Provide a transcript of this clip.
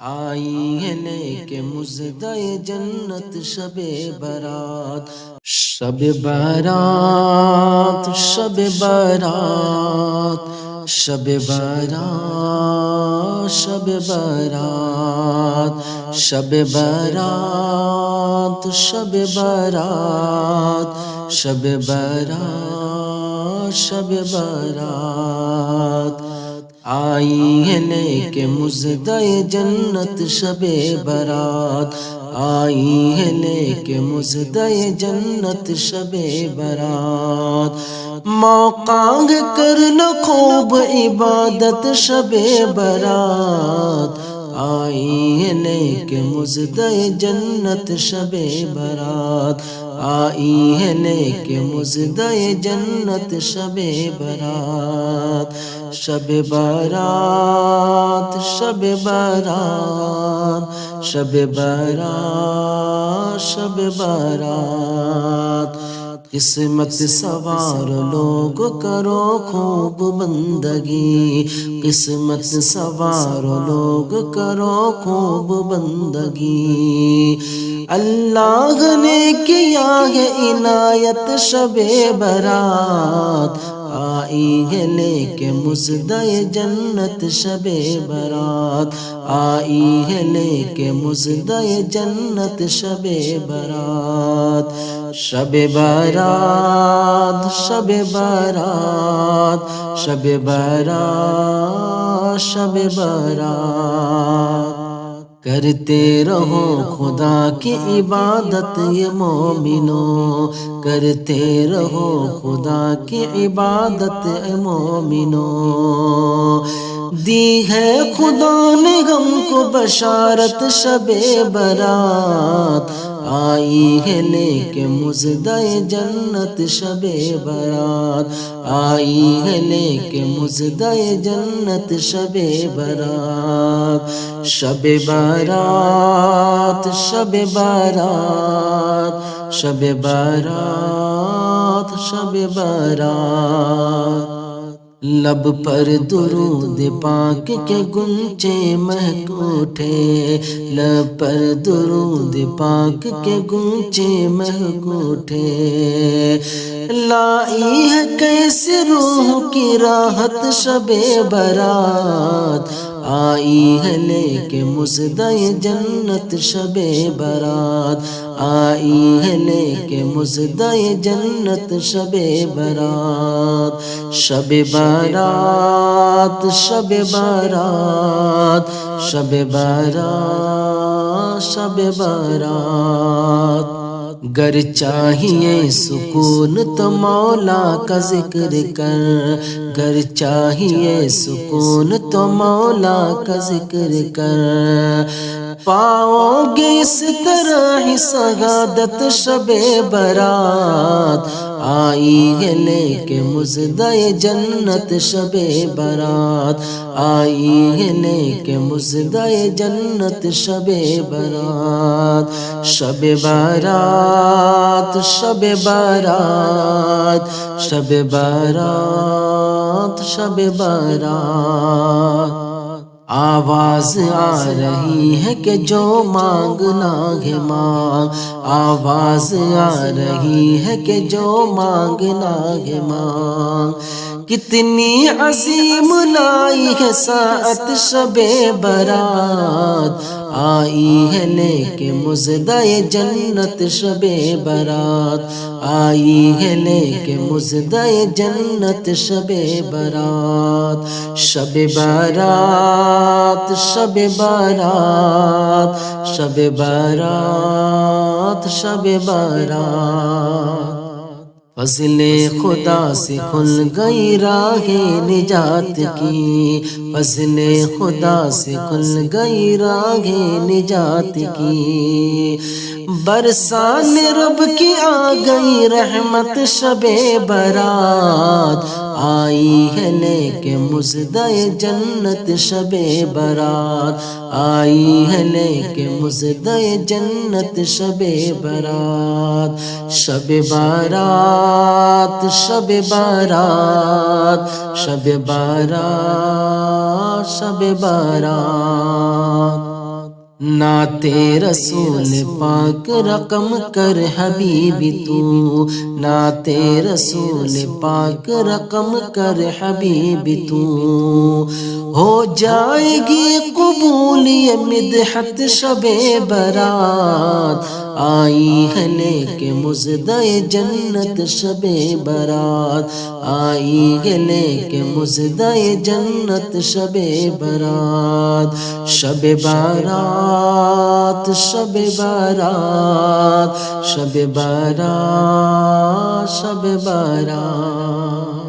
آئی ہے لے کے مژدہ جنت شب برات، شب برات، شب برات، شب برات، شب برات، شب برات، شب برات، شب برات، شب برات، آئی ہے لے کے مژدہ جنت شب برات، آئی ہے لے کے مژدہ جنت شب برات، موقع کر لو خوب عبادت شب برات، آئی ہے لے کے مژدہ جنت شب برات، آئی ہے لے کے مژدہ جنت شب برات، شب برات، شب برات، شب برات، شب برات، قسمت سوار لوگ کرو خوب بندگی، قسمت سوار لوگ کرو خوب بندگی، اللہ نے کیا ہے عنایت شب برات، آئی ہے لے کے مژدہ جنت شب برات، آئی ہے لے کے مژدہ جنت شب برات، شب برات، شب برات، شب برات، شب برات، کرتے رہو خدا کی عبادت یہ مومنو، کرتے رہو خدا کی عبادت اے مومنو، دی ہے خدا نے ہم کو بشارت شب برات، آئی ہے لے کے مژدہ جنت شب برات، آئی ہے لے کے مژدہ جنت شب برات، شب برات، شب برات، شب برات، شب برات، لب پر درود پاک کے گنچے مہک اٹھے، لب پر درود پاک کے گنچے مہک اٹھے، لائی ہے کیسے روح کی راحت شب برات، آئی ہے لے کے مژدہ جنت شب برات، آئی ہے لے کے مژدہ جنت شب برات، شب برات، شب برات، شب برات، شب برات، گر چاہیے سکون تو مولا کا ذکر کر، گر چاہیے سکون تو مولا کا ذکر کر، پاؤ گے اس طرح ہی سعادت شب برات، آئی ہے لے کے مژدہ جنت شب برات، آئی ہے لے کے مژدہ جنت شب برات، شب برات، شب برات، شب برات، شب برات، آواز آ رہی ہے کہ جو مانگنا ہے مانگ، آواز آ رہی ہے کہ جو مانگنا ہے مانگ، کتنی عظیم لائی ہے ساعت شب برات، آئی ہے لے کے مژدہ جنت شب برات، آئی ہے لے کے مژدہ جنت شب برات، شب برات، شب برات، شب برات، شب برات، فضل خدا سے کھل گئی راہ نجات کی، فضل خدا سے کھل گئی راہ نجات کی، برسان رب کی آ گئی رحمت شب برات، آئی ہے لے کے مژدہ جنت شب برات، آئی ہے لے کے مژدہ جنت شب برات، شب برات، شب برات، شب برات، شب برات، نعت رسول پاک رقم کر حبیبی تو، نعت رسول پاک رقم کر حبیبی تو، ہو جائے گی قبول یہ مدحت شب برات، آئی ہے لے کے مژدہ جنت شب برات، آئی ہے لے کے مژدہ جنت شب برات، شب بارات شب بارات شب بارات شب بارات۔